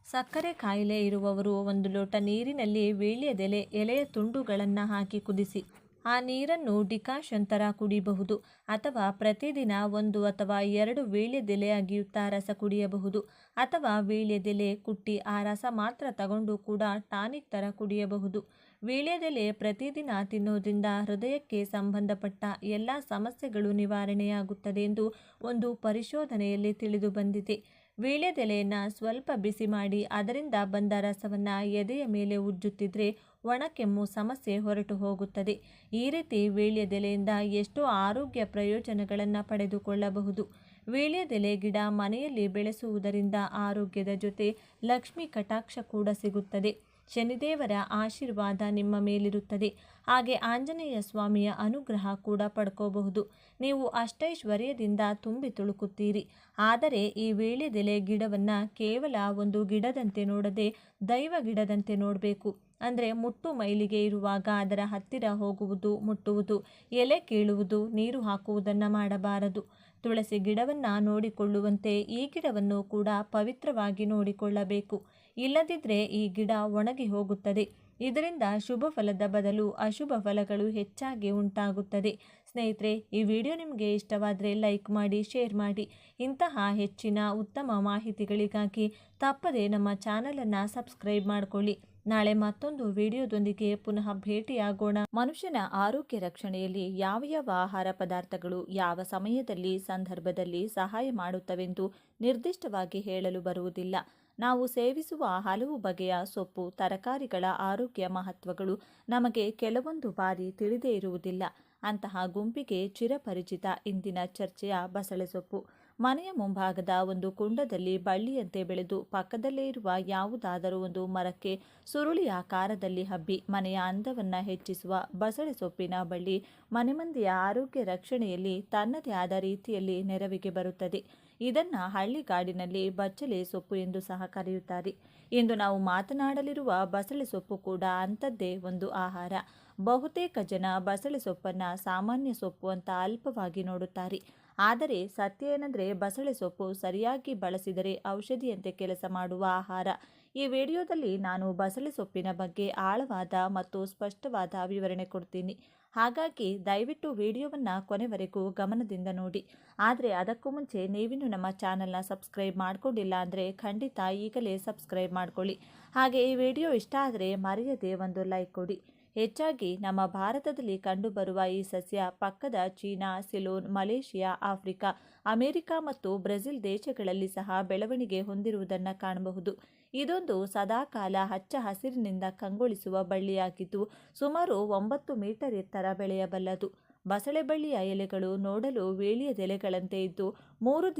ಸಕ್ಕರೆ ಕಾಯಿಲೆ ಇರುವವರು 1 ಲೋಟ ನೀರಿನಲ್ಲಿ ವೀಳ್ಯದೆಲೆ ಎಲೆಯ ತುಂಡುಗಳನ್ನು ಹಾಕಿ ಕುದಿಸಿ ಆ ನೀರನ್ನು ಡಿಕಾಷನ್ ಥರ ಕುಡಿಯಬಹುದು. ಅಥವಾ ಪ್ರತಿದಿನ 1 ಅಥವಾ 2 ವೀಳ್ಯದೆಲೆ ಅಗಿಯುತ್ತಾ ರಸ ಕುಡಿಯಬಹುದು. ಅಥವಾ ವೀಳ್ಯದೆಲೆ ಕುಟ್ಟಿ ಆ ರಸ ಮಾತ್ರ ತಗೊಂಡು ಕೂಡ ಟಾನಿಕ್ ಥರ ಕುಡಿಯಬಹುದು. ವೀಳ್ಯದೆಲೆ ಪ್ರತಿದಿನ ತಿನ್ನೋದ್ರಿಂದ ಹೃದಯಕ್ಕೆ ಸಂಬಂಧಪಟ್ಟ ಎಲ್ಲ ಸಮಸ್ಯೆಗಳು ನಿವಾರಣೆಯಾಗುತ್ತದೆ ಎಂದು ಒಂದು ಪರಿಶೋಧನೆಯಲ್ಲಿ ತಿಳಿದು ಬಂದಿದೆ. ವೀಳ್ಯದೆಲೆಯನ್ನು ಸ್ವಲ್ಪ ಬಿಸಿ ಮಾಡಿ ಅದರಿಂದ ಬಂದ ರಸವನ್ನು ಎದೆಯ ಮೇಲೆ ಉಜ್ಜುತ್ತಿದ್ರೆ ಒಣಕೆಮ್ಮು ಸಮಸ್ಯೆ ಹೊರಟು ಹೋಗುತ್ತದೆ. ಈ ರೀತಿ ವೀಳ್ಯದೆಲೆಯಿಂದ ಎಷ್ಟೋ ಆರೋಗ್ಯ ಪ್ರಯೋಜನಗಳನ್ನು ಪಡೆದುಕೊಳ್ಳಬಹುದು. ವೀಳ್ಯದೆಲೆ ಗಿಡ ಮನೆಯಲ್ಲಿ ಬೆಳೆಸುವುದರಿಂದ ಆರೋಗ್ಯದ ಜೊತೆ ಲಕ್ಷ್ಮಿ ಕಟಾಕ್ಷ ಕೂಡ ಸಿಗುತ್ತದೆ. ಶನಿದೇವರ ಆಶೀರ್ವಾದ ನಿಮ್ಮ ಮೇಲಿರುತ್ತದೆ. ಹಾಗೆ ಆಂಜನೇಯ ಸ್ವಾಮಿಯ ಅನುಗ್ರಹ ಕೂಡ ಪಡ್ಕೋಬಹುದು. ನೀವು ಅಷ್ಟೈಶ್ವರ್ಯದಿಂದ ತುಂಬಿ ತುಳುಕುತ್ತೀರಿ. ಆದರೆ ಈ ವೀಳ್ಯದೆಲೆ ಗಿಡವನ್ನು ಕೇವಲ ಒಂದು ಗಿಡದಂತೆ ನೋಡದೆ ದೈವ ಗಿಡದಂತೆ ನೋಡಬೇಕು. ಅಂದರೆ ಮುಟ್ಟು ಮೈಲಿಗೆ ಇರುವಾಗ ಅದರ ಹತ್ತಿರ ಹೋಗುವುದು, ಮುಟ್ಟುವುದು, ಎಲೆ ಕೀಳುವುದು, ನೀರು ಹಾಕುವುದನ್ನು ಮಾಡಬಾರದು. ತುಳಸಿ ಗಿಡವನ್ನು ನೋಡಿಕೊಳ್ಳುವಂತೆ ಈ ಗಿಡವನ್ನು ಕೂಡ ಪವಿತ್ರವಾಗಿ ನೋಡಿಕೊಳ್ಳಬೇಕು. ಇಲ್ಲದಿದ್ದರೆ ಈ ಗಿಡ ಒಣಗಿ ಹೋಗುತ್ತದೆ. ಇದರಿಂದ ಶುಭ ಫಲದ ಬದಲು ಅಶುಭ ಫಲಗಳು ಹೆಚ್ಚಾಗಿ ಉಂಟಾಗುತ್ತದೆ. ಸ್ನೇಹಿತರೆ, ಈ ವಿಡಿಯೋ ನಿಮಗೆ ಇಷ್ಟವಾದರೆ ಲೈಕ್ ಮಾಡಿ, ಶೇರ್ ಮಾಡಿ. ಇಂತಹ ಹೆಚ್ಚಿನ ಉತ್ತಮ ಮಾಹಿತಿಗಳಿಗಾಗಿ ತಪ್ಪದೆ ನಮ್ಮ ಚಾನಲನ್ನು ಸಬ್ಸ್ಕ್ರೈಬ್ ಮಾಡಿಕೊಳ್ಳಿ. ನಾಳೆ ಮತ್ತೊಂದು ವಿಡಿಯೋದೊಂದಿಗೆ ಪುನಃ ಭೇಟಿಯಾಗೋಣ. ಮನುಷ್ಯನ ಆರೋಗ್ಯ ರಕ್ಷಣೆಯಲ್ಲಿ ಯಾವ ಯಾವ ಆಹಾರ ಪದಾರ್ಥಗಳು ಯಾವ ಸಮಯದಲ್ಲಿ ಸಂದರ್ಭದಲ್ಲಿ ಸಹಾಯ ಮಾಡುತ್ತವೆಂದು ನಿರ್ದಿಷ್ಟವಾಗಿ ಹೇಳಲು ಬರುವುದಿಲ್ಲ. ನಾವು ಸೇವಿಸುವ ಹಲವು ಬಗೆಯ ಸೊಪ್ಪು ತರಕಾರಿಗಳ ಆರೋಗ್ಯ ಮಹತ್ವಗಳು ನಮಗೆ ಕೆಲವೊಂದು ಬಾರಿ ತಿಳಿದೇ ಇರುವುದಿಲ್ಲ. ಅಂತಹ ಗುಂಪಿಗೆ ಚಿರಪರಿಚಿತ ಇಂದಿನ ಚರ್ಚೆಯ ಬಸಳೆ ಸೊಪ್ಪು. ಮನೆಯ ಮುಂಭಾಗದ ಒಂದು ಕುಂಡದಲ್ಲಿ ಬಳ್ಳಿಯಂತೆ ಬೆಳೆದು ಪಕ್ಕದಲ್ಲೇ ಇರುವ ಯಾವುದಾದರೂ ಒಂದು ಮರಕ್ಕೆ ಸುರುಳಿ ಆಕಾರದಲ್ಲಿ ಹಬ್ಬಿ ಮನೆಯ ಅಂದವನ್ನು ಹೆಚ್ಚಿಸುವ ಬಸಳೆ ಸೊಪ್ಪಿನ ಬಳ್ಳಿ ಮನೆಮಂದಿಯ ಆರೋಗ್ಯ ರಕ್ಷಣೆಯಲ್ಲಿ ತನ್ನದೇ ಆದ ರೀತಿಯಲ್ಲಿ ನೆರವಿಗೆ ಬರುತ್ತದೆ. ಇದನ್ನು ಹಳ್ಳಿಗಾಡಿನಲ್ಲಿ ಬಚ್ಚಲೆ ಸೊಪ್ಪು ಎಂದು ಸಹ ಕರೆಯುತ್ತಾರೆ. ಇಂದು ನಾವು ಮಾತನಾಡಲಿರುವ ಬಸಳೆ ಸೊಪ್ಪು ಕೂಡ ಅಂಥದ್ದೇ ಒಂದು ಆಹಾರ. ಬಹುತೇಕ ಜನ ಬಸಳೆ ಸೊಪ್ಪನ್ನು ಸಾಮಾನ್ಯ ಸೊಪ್ಪು ಅಂತ ಅಲ್ಪವಾಗಿ ನೋಡುತ್ತಾರೆ. ಆದರೆ ಸತ್ಯ ಏನೆಂದರೆ ಬಸಳೆ ಸೊಪ್ಪು ಸರಿಯಾಗಿ ಬಳಸಿದರೆ ಔಷಧಿಯಂತೆ ಕೆಲಸ ಮಾಡುವ ಆಹಾರ. ಈ ವಿಡಿಯೋದಲ್ಲಿ ನಾನು ಬಸಳೆ ಸೊಪ್ಪಿನ ಬಗ್ಗೆ ಆಳವಾದ ಮತ್ತು ಸ್ಪಷ್ಟವಾದ ವಿವರಣೆ ಕೊಡ್ತೀನಿ. ಹಾಗಾಗಿ ದಯವಿಟ್ಟು ವಿಡಿಯೋವನ್ನು ಕೊನೆವರೆಗೂ ಗಮನದಿಂದ ನೋಡಿ. ಆದರೆ ಅದಕ್ಕೂ ಮುಂಚೆ ನೀವಿನ್ನೂ ನಮ್ಮ ಚಾನಲ್ನ ಸಬ್ಸ್ಕ್ರೈಬ್ ಮಾಡ್ಕೊಂಡಿಲ್ಲ ಅಂದರೆ ಖಂಡಿತ ಈಗಲೇ ಸಬ್ಸ್ಕ್ರೈಬ್ ಮಾಡ್ಕೊಳ್ಳಿ. ಹಾಗೆ ಈ ವಿಡಿಯೋ ಇಷ್ಟ ಆದರೆ ಮರೆಯದೆ ಒಂದು ಲೈಕ್ ಕೊಡಿ. ಹೆಚ್ಚಾಗಿ ನಮ್ಮ ಭಾರತದಲ್ಲಿ ಕಂಡುಬರುವ ಈ ಸಸ್ಯ ಪಕ್ಕದ China, Ceylon, Malaysia, Africa, America ಮತ್ತು ಬ್ರೆಜಿಲ್ ದೇಶಗಳಲ್ಲಿ ಸಹ ಬೆಳವಣಿಗೆ ಹೊಂದಿರುವುದನ್ನು ಕಾಣಬಹುದು. ಇದೊಂದು ಸದಾಕಾಲ ಹಚ್ಚ ಹಸಿರಿನಿಂದ ಕಂಗೊಳಿಸುವ ಬಳ್ಳಿಯಾಗಿದ್ದು ಸುಮಾರು 9 ಮೀಟರ್ ಎತ್ತರ ಬೆಳೆಯಬಲ್ಲದು. ಬಸಳೆ ಬಳ್ಳಿಯ ಎಲೆಗಳು ನೋಡಲು ವೀಳ್ಯದೆಲೆಗಳಂತೆ ಇದ್ದು 3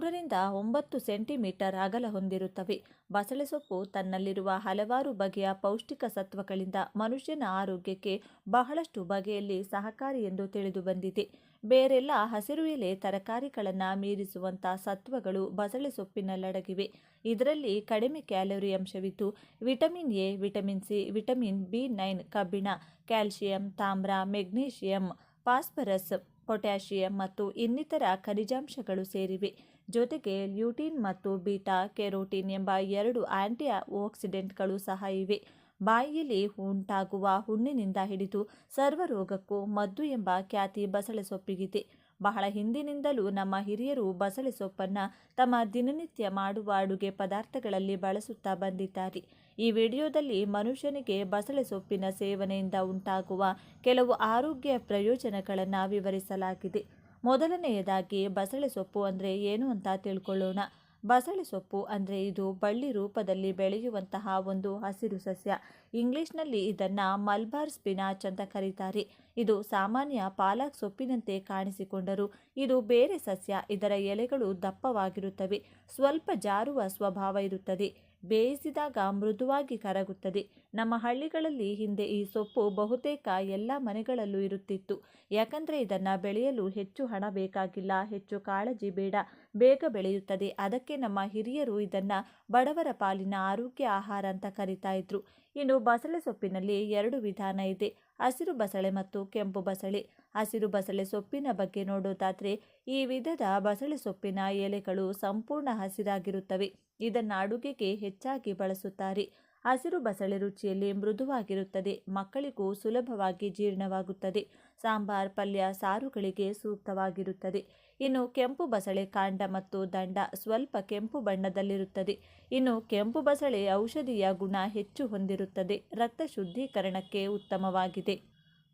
ರಿಂದ 9 ಸೆಂಟಿಮೀಟರ್ ಅಗಲ ಹೊಂದಿರುತ್ತವೆ. ಬಸಳೆ ಸೊಪ್ಪು ತನ್ನಲ್ಲಿರುವ ಹಲವಾರು ಬಗೆಯ ಪೌಷ್ಟಿಕ ಸತ್ವಗಳಿಂದ ಮನುಷ್ಯನ ಆರೋಗ್ಯಕ್ಕೆ ಬಹಳಷ್ಟು ಬಗೆಯಲ್ಲಿ ಸಹಕಾರಿ ಎಂದು ತಿಳಿದು ಬಂದಿದೆ. ಬೇರೆಲ್ಲ ಹಸಿರು ಎಲೆ ತರಕಾರಿಗಳನ್ನು ಮೀರಿಸುವಂಥ ಸತ್ವಗಳು ಬಸಳೆ ಸೊಪ್ಪಿನಲ್ಲಡಗಿವೆ. ಇದರಲ್ಲಿ ಕಡಿಮೆ ಕ್ಯಾಲೋರಿ ಅಂಶವಿದ್ದು vitamin A, vitamin C, vitamin B nine, ಕಬ್ಬಿಣ, ಕ್ಯಾಲ್ಸಿಯಂ, ತಾಮ್ರ, ಮೆಗ್ನೀಷಿಯಂ, ಫಾಸ್ಫರಸ್, ಪೊಟ್ಯಾಷಿಯಂ ಮತ್ತು ಇನ್ನಿತರ ಖನಿಜಾಂಶಗಳು ಸೇರಿವೆ. ಜೊತೆಗೆ ಲ್ಯೂಟಿನ್ ಮತ್ತು ಬೀಟಾ ಕೆರೋಟಿನ್ ಎಂಬ 2 ಆಂಟಿ ಆಕ್ಸಿಡೆಂಟ್ಗಳು ಸಹ ಇವೆ. ಬಾಯಿಯಲ್ಲಿ ಉಂಟಾಗುವ ಹುಣ್ಣಿನಿಂದ ಹಿಡಿದು ಸರ್ವರೋಗಕ್ಕೂ ಮದ್ದು ಎಂಬ ಖ್ಯಾತಿ ಬಸಳೆ ಸೊಪ್ಪಿಗಿದೆ. ಬಹಳ ಹಿಂದಿನಿಂದಲೂ ನಮ್ಮ ಹಿರಿಯರು ಬಸಳೆ ಸೊಪ್ಪನ್ನು ತಮ್ಮ ದಿನನಿತ್ಯ ಮಾಡುವ ಅಡುಗೆ ಪದಾರ್ಥಗಳಲ್ಲಿ ಬಳಸುತ್ತಾ ಬಂದಿದ್ದಾರೆ. ಈ ವಿಡಿಯೋದಲ್ಲಿ ಮನುಷ್ಯನಿಗೆ ಬಸಳೆ ಸೊಪ್ಪಿನ ಸೇವನೆಯಿಂದ ಉಂಟಾಗುವ ಕೆಲವು ಆರೋಗ್ಯ ಪ್ರಯೋಜನಗಳನ್ನು ವಿವರಿಸಲಾಗಿದೆ. ಮೊದಲನೆಯದಾಗಿ ಬಸಳೆ ಸೊಪ್ಪು ಅಂದರೆ ಏನು ಅಂತ ತಿಳ್ಕೊಳ್ಳೋಣ. ಬಸಳೆ ಸೊಪ್ಪು ಅಂದರೆ ಇದು ಬಳ್ಳಿ ರೂಪದಲ್ಲಿ ಬೆಳೆಯುವಂತಹ ಒಂದು ಹಸಿರು ಸಸ್ಯ. ಇಂಗ್ಲಿಷ್ನಲ್ಲಿ ಇದನ್ನು ಮಲ್ಬಾರ್ ಸ್ಪಿನಾಚ್ ಅಂತ ಕರೀತಾರೆ. ಇದು ಸಾಮಾನ್ಯ ಪಾಲಕ್ ಸೊಪ್ಪಿನಂತೆ ಕಾಣಿಸಿಕೊಂಡರೂ ಇದು ಬೇರೆ ಸಸ್ಯ. ಇದರ ಎಲೆಗಳು ದಪ್ಪವಾಗಿರುತ್ತವೆ, ಸ್ವಲ್ಪ ಜಾರುವ ಸ್ವಭಾವ ಇರುತ್ತದೆ, ಬೇಯಿಸಿದಾಗ ಮೃದುವಾಗಿ ಕರಗುತ್ತದೆ. ನಮ್ಮ ಹಳ್ಳಿಗಳಲ್ಲಿ ಹಿಂದೆ ಈ ಸೊಪ್ಪು ಬಹುತೇಕ ಎಲ್ಲ ಮನೆಗಳಲ್ಲೂ ಇರುತ್ತಿತ್ತು. ಯಾಕಂದರೆ ಇದನ್ನು ಬೆಳೆಯಲು ಹೆಚ್ಚು ಹಣ ಬೇಕಾಗಿಲ್ಲ, ಹೆಚ್ಚು ಕಾಳಜಿ ಬೇಡ, ಬೇಗ ಬೆಳೆಯುತ್ತದೆ. ಅದಕ್ಕೆ ನಮ್ಮ ಹಿರಿಯರು ಇದನ್ನು ಬಡವರ ಪಾಲಿನ ಆರೋಗ್ಯ ಆಹಾರ ಅಂತ ಕರೀತಾ ಇದ್ರು. ಇನ್ನು ಬಸಳೆ ಸೊಪ್ಪಿನಲ್ಲಿ 2 ವಿಧಾನ ಇದೆ, ಹಸಿರು ಬಸಳೆ ಮತ್ತು ಕೆಂಪು ಬಸಳೆ. ಹಸಿರು ಬಸಳೆ ಸೊಪ್ಪಿನ ಬಗ್ಗೆ ನೋಡೋದಾದರೆ ಈ ವಿಧದ ಬಸಳೆ ಸೊಪ್ಪಿನ ಎಲೆಗಳು ಸಂಪೂರ್ಣ ಹಸಿರಾಗಿರುತ್ತವೆ. ಇದನ್ನು ಅಡುಗೆಗೆ ಹೆಚ್ಚಾಗಿ ಬಳಸುತ್ತಾರೆ. ಹಸಿರು ಬಸಳೆ ರುಚಿಯಲ್ಲಿ ಮೃದುವಾಗಿರುತ್ತದೆ, ಮಕ್ಕಳಿಗೂ ಸುಲಭವಾಗಿ ಜೀರ್ಣವಾಗುತ್ತದೆ, ಸಾಂಬಾರ್, ಪಲ್ಯ, ಸಾರುಗಳಿಗೆ ಸೂಕ್ತವಾಗಿರುತ್ತದೆ. ಇನ್ನು ಕೆಂಪು ಬಸಳೆ ಕಾಂಡ ಮತ್ತು ದಂಡ ಸ್ವಲ್ಪ ಕೆಂಪು ಬಣ್ಣದಲ್ಲಿರುತ್ತದೆ. ಇನ್ನು ಕೆಂಪು ಬಸಳೆ ಔಷಧೀಯ ಗುಣ ಹೆಚ್ಚು ಹೊಂದಿರುತ್ತದೆ, ರಕ್ತ ಶುದ್ಧೀಕರಣಕ್ಕೆ ಉತ್ತಮವಾಗಿದೆ.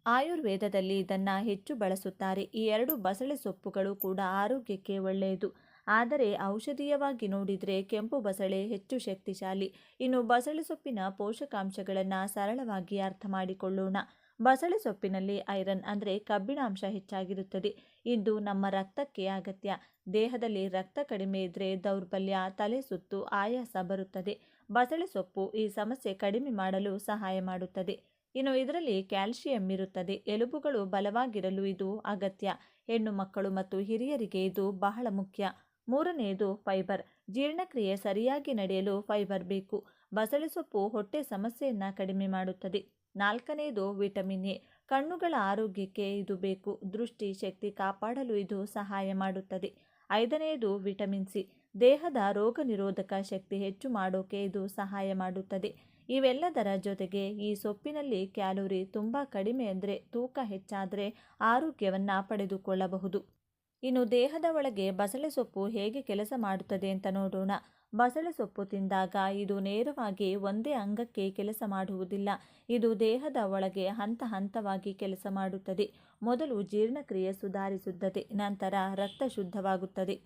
ಆಯುರ್ವೇದದಲ್ಲಿ ಇದನ್ನು ಹೆಚ್ಚು ಬಳಸುತ್ತಾರೆ. ಈ 2 ಬಸಳೆ ಸೊಪ್ಪುಗಳು ಕೂಡ ಆರೋಗ್ಯಕ್ಕೆ ಒಳ್ಳೆಯದು. ಆದರೆ ಔಷಧೀಯವಾಗಿ ನೋಡಿದರೆ ಕೆಂಪು ಬಸಳೆ ಹೆಚ್ಚು ಶಕ್ತಿಶಾಲಿ. ಇನ್ನು ಬಸಳೆ ಸೊಪ್ಪಿನ ಪೋಷಕಾಂಶಗಳನ್ನು ಸರಳವಾಗಿ ಅರ್ಥ ಮಾಡಿಕೊಳ್ಳೋಣ. ಬಸಳೆ ಸೊಪ್ಪಿನಲ್ಲಿ ಐರನ್ ಅಂದರೆ ಕಬ್ಬಿಣಾಂಶ ಹೆಚ್ಚಾಗಿರುತ್ತದೆ. ಇದು ನಮ್ಮ ರಕ್ತಕ್ಕೆ ಅಗತ್ಯ. ದೇಹದಲ್ಲಿ ರಕ್ತ ಕಡಿಮೆ ಇದ್ದರೆ ದೌರ್ಬಲ್ಯ, ತಲೆ ಸುತ್ತು, ಆಯಾಸ ಬರುತ್ತದೆ. ಬಸಳೆ ಸೊಪ್ಪು ಈ ಸಮಸ್ಯೆ ಕಡಿಮೆ ಮಾಡಲು ಸಹಾಯ ಮಾಡುತ್ತದೆ. ಇನ್ನು ಇದರಲ್ಲಿ ಕ್ಯಾಲ್ಸಿಯಂ ಇರುತ್ತದೆ. ಎಲುಬುಗಳು ಬಲವಾಗಿರಲು ಇದು ಅಗತ್ಯ. ಹೆಣ್ಣು ಮಕ್ಕಳು ಮತ್ತು ಹಿರಿಯರಿಗೆ ಇದು ಬಹಳ ಮುಖ್ಯ. ಮೂರನೆಯದು ಫೈಬರ್. ಜೀರ್ಣಕ್ರಿಯೆ ಸರಿಯಾಗಿ ನಡೆಯಲು ಫೈಬರ್ ಬೇಕು. ಬಸಳೆ ಸೊಪ್ಪು ಹೊಟ್ಟೆ ಸಮಸ್ಯೆಯನ್ನು ಕಡಿಮೆ ಮಾಡುತ್ತದೆ. ನಾಲ್ಕನೆಯದು ವಿಟಮಿನ್ ಎ. ಕಣ್ಣುಗಳ ಆರೋಗ್ಯಕ್ಕೆ ಇದು ಬೇಕು. ದೃಷ್ಟಿ ಶಕ್ತಿ ಕಾಪಾಡಲು ಇದು ಸಹಾಯ ಮಾಡುತ್ತದೆ. ಐದನೆಯದು ವಿಟಮಿನ್ ಸಿ. ದೇಹದ ರೋಗ ನಿರೋಧಕ ಶಕ್ತಿ ಹೆಚ್ಚು ಮಾಡೋಕೆ ಇದು ಸಹಾಯ ಮಾಡುತ್ತದೆ. ಇವೆಲ್ಲದರ ಜೊತೆಗೆ ಈ ಸೊಪ್ಪಿನಲ್ಲಿ ಕ್ಯಾಲೋರಿ ತುಂಬ ಕಡಿಮೆ ಅಂದರೆ ತೂಕ ಹೆಚ್ಚಾದರೆ ಆರೋಗ್ಯವನ್ನು ಪಡೆದುಕೊಳ್ಳಬಹುದು. ಇನ್ನು ದೇಹದ ಒಳಗೆ ಬಸಳೆ ಸೊಪ್ಪು ಹೇಗೆ ಕೆಲಸ ಮಾಡುತ್ತದೆ ಅಂತ ನೋಡೋಣ. ಬಸಳೆ ಸೊಪ್ಪು ತಿಂದಾಗ ಇದು ನೇರವಾಗಿ ಒಂದೇ ಅಂಗಕ್ಕೆ ಕೆಲಸ ಮಾಡುವುದಿಲ್ಲ. ಇದು ದೇಹದ ಒಳಗೆ ಹಂತ ಹಂತವಾಗಿ ಕೆಲಸ ಮಾಡುತ್ತದೆ. ಮೊದಲು ಜೀರ್ಣಕ್ರಿಯೆ ಸುಧಾರಿಸುತ್ತದೆ, ನಂತರ ರಕ್ತ ಶುದ್ಧವಾಗುತ್ತದೆ.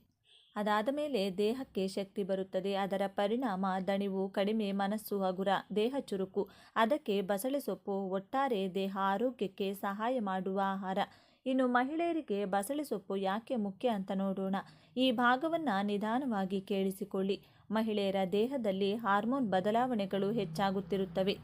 ಅದಾದ ಮೇಲೆ ದೇಹಕ್ಕೆ ಶಕ್ತಿ ಬರುತ್ತದೆ. ಅದರ ಪರಿಣಾಮ ದಣಿವು ಕಡಿಮೆ, ಮನಸ್ಸು ಹಗುರ, ದೇಹ ಚುರುಕು. ಅದಕ್ಕೆ ಬಸಳೆ ಸೊಪ್ಪು ಒಟ್ಟಾರೆ ದೇಹ ಆರೋಗ್ಯಕ್ಕೆ ಸಹಾಯ ಮಾಡುವ ಆಹಾರ. ಇನ್ನು ಮಹಿಳೆಯರಿಗೆ ಬಸಳೆ ಸೊಪ್ಪು ಯಾಕೆ ಮುಖ್ಯ ಅಂತ ನೋಡೋಣ. ಈ ಭಾಗವನ್ನು ನಿಧಾನವಾಗಿ ಕೇಳಿಸಿಕೊಳ್ಳಿ. ಮಹಿಳೆಯರ ದೇಹದಲ್ಲಿ ಹಾರ್ಮೋನ್ ಬದಲಾವಣೆಗಳು ಹೆಚ್ಚಾಗುತ್ತಿರುತ್ತವೆ.